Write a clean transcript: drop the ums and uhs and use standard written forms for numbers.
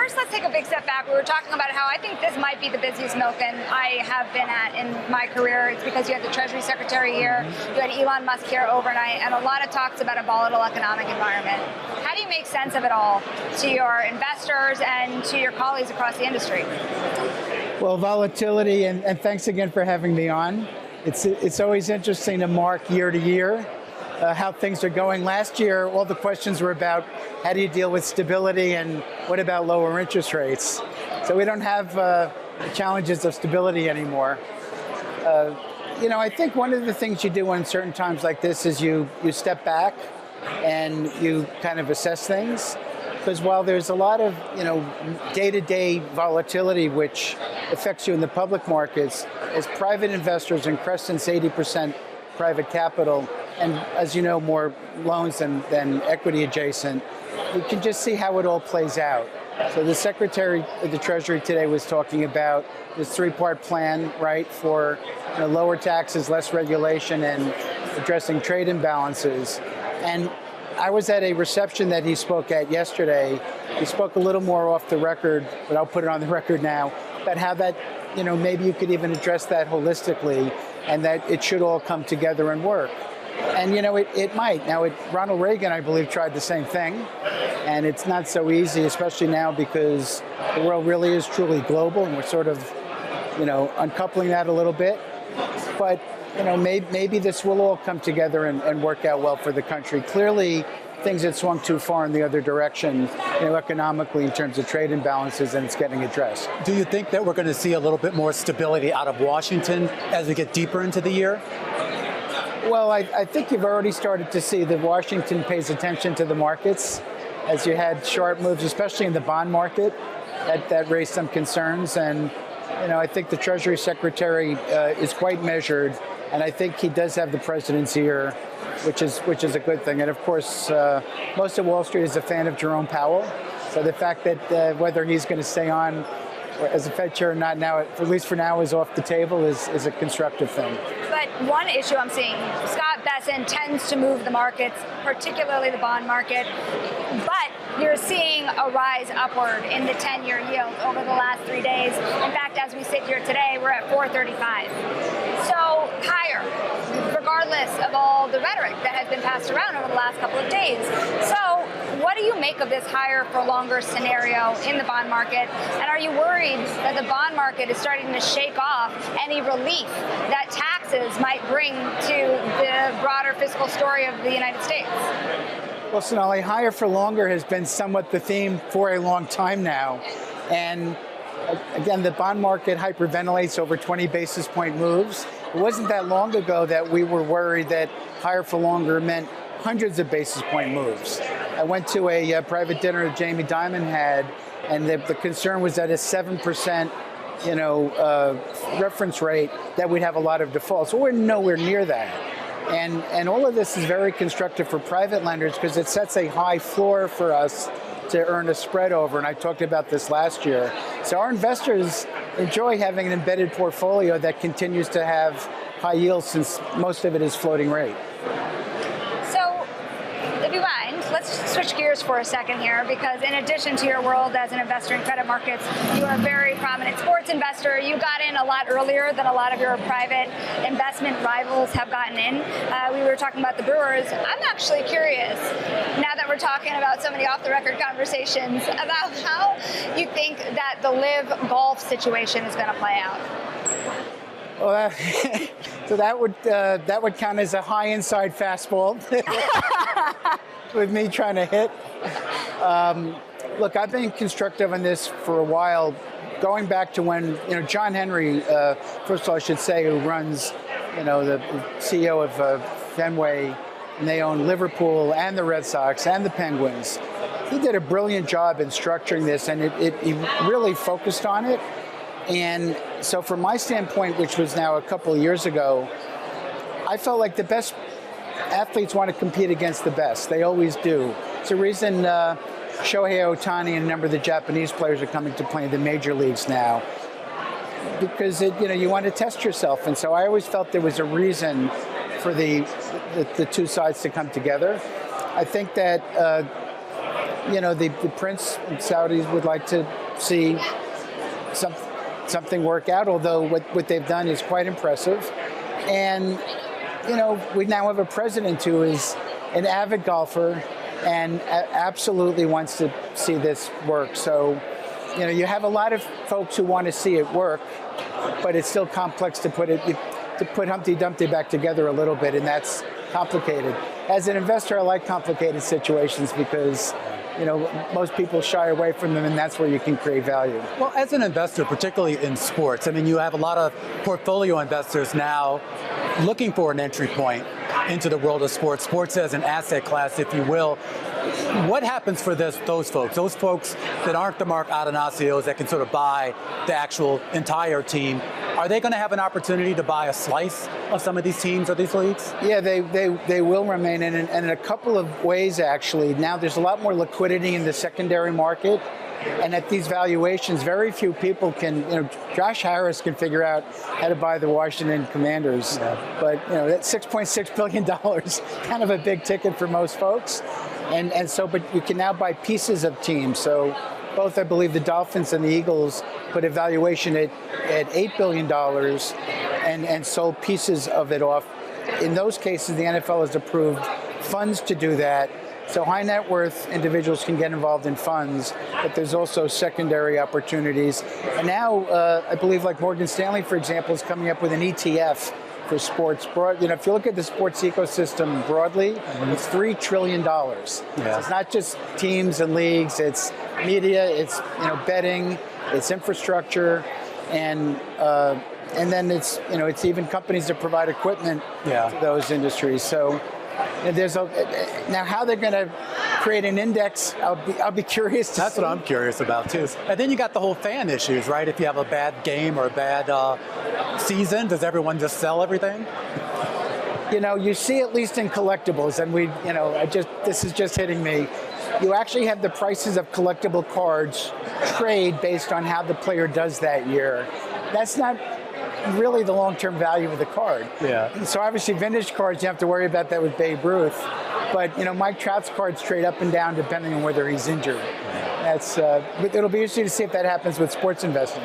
first, let's take a big step back. We were talking about how I think this might be the busiest Milken I have been at in my career. It's because you had the Treasury Secretary here, you had Elon Musk here overnight, and a lot of talks about a volatile economic environment. How do you make sense of it all to your investors and to your colleagues across the industry? Well, volatility, and thanks again for having me on. It's always interesting to mark year to year how things are going. Last year, all the questions were about how do you deal with stability and what about lower interest rates? So we don't have the challenges of stability anymore. I think one of the things you do in certain times like this is you step back and you kind of assess things. Because while there's a lot of day-to-day volatility which affects you in the public markets, as private investors in Crescent's 80% private capital, and as you know, more loans than equity adjacent, you can just see how it all plays out. So the Secretary of the Treasury today was talking about this three-part plan, right, for lower taxes, less regulation, and addressing trade imbalances. And I was at a reception that he spoke at yesterday. He spoke a little more off the record, but I'll put it on the record now, about how that, maybe you could even address that holistically and that it should all come together and work. And, it might. Now, Ronald Reagan, I believe, tried the same thing. And it's not so easy, especially now because the world really is truly global and we're sort of, uncoupling that a little bit. But maybe this will all come together and work out well for the country. Clearly, things had swung too far in the other direction, economically in terms of trade imbalances, and it's getting addressed. Do you think that we're going to see a little bit more stability out of Washington as we get deeper into the year? Well, I think you've already started to see that Washington pays attention to the markets, as you had sharp moves, especially in the bond market, that raised some concerns. And I think the Treasury Secretary is quite measured. And I think he does have the president's ear, which is a good thing. And of course, most of Wall Street is a fan of Jerome Powell. So the fact that whether he's going to stay on as a Fed chair or not now, at least for now, is off the table is a constructive thing. But one issue I'm seeing, Scott Bessent tends to move the markets, particularly the bond market. But you're seeing a rise upward in the 10-year yield over the last 3 days. In fact, as we sit here today, we're at 435. So higher, regardless of all the rhetoric that has been passed around over the last couple of days. So what do you make of this higher for longer scenario in the bond market? And are you worried that the bond market is starting to shake off any relief that taxes might bring to the broader fiscal story of the United States? Well, Sonali, higher for longer has been somewhat the theme for a long time now. And again, the bond market hyperventilates over 20 basis point moves. It wasn't that long ago that we were worried that higher for longer meant hundreds of basis point moves. I went to a private dinner that Jamie Dimon had, and the concern was that a 7% reference rate, that we'd have a lot of defaults. Well, we're nowhere near that. And all of this is very constructive for private lenders because it sets a high floor for us to earn a spread over, and I talked about this last year. So our investors enjoy having an embedded portfolio that continues to have high yields since most of it is floating rate. So, if you mind, let's switch gears for a second here, because in addition to your world as an investor in credit markets, you are a very prominent sports investor. You got in a lot earlier than a lot of your private investment rivals have gotten in. We were talking about the Brewers. I'm actually curious, now that we're talking about so many off-the-record conversations, about how you think that the LIV Golf situation is going to play out. Well, so that would count as a high inside fastball with me trying to hit. Look, I've been constructive on this for a while, going back to when John Henry, first of all, I should say, who runs the CEO of Fenway, and they own Liverpool and the Red Sox and the Penguins. He did a brilliant job in structuring this, and he really focused on it. And so from my standpoint, which was now a couple of years ago, I felt like the best athletes want to compete against the best. They always do. It's the reason Shohei Ohtani and a number of the Japanese players are coming to play in the major leagues now, because you want to test yourself. And so I always felt there was a reason for the two sides to come together. I think that the prince and Saudis would like to see something work out, although what they've done is quite impressive. And, we now have a president who is an avid golfer and absolutely wants to see this work. So, you have a lot of folks who want to see it work, but it's still complex to put Humpty Dumpty back together a little bit, and that's complicated. As an investor, I like complicated situations because most people shy away from them, and that's where you can create value. Well, as an investor, particularly in sports, you have a lot of portfolio investors now looking for an entry point into the world of sports, sports as an asset class, if you will. What happens for those folks that aren't the Mark Attanasios that can sort of buy the actual entire team? Are they going to have an opportunity to buy a slice of some of these teams or these leagues? Yeah, they will remain in a couple of ways, actually. Now there's a lot more liquidity in the secondary market. And at these valuations, very few people can, Josh Harris can figure out how to buy the Washington Commanders. Yeah. But, that's $6.6 billion, kind of a big ticket for most folks. And so, but you can now buy pieces of teams. So both, I believe, the Dolphins and the Eagles put a valuation at $8 billion and sold pieces of it off. In those cases, the NFL has approved funds to do that. So high net worth individuals can get involved in funds, but there's also secondary opportunities. And now, I believe like Morgan Stanley, for example, is coming up with an ETF for sports. If you look at the sports ecosystem broadly, it's $3 trillion. Yeah. So it's not just teams and leagues, it's media, it's betting, it's infrastructure, and then it's it's even companies that provide equipment to those industries. So now how they're going to create an index, I'll be curious to see. That's what I'm curious about too. And then you got the whole fan issues, right? If you have a bad game or a bad season, does everyone just sell everything? You see, at least in collectibles, and this is just hitting me. You actually have the prices of collectible cards trade based on how the player does that year. That's not really the long-term value of the card. Yeah. So obviously vintage cards, you have to worry about that with Babe Ruth. But Mike Trout's cards trade up and down depending on whether he's injured. But it'll be interesting to see if that happens with sports investing.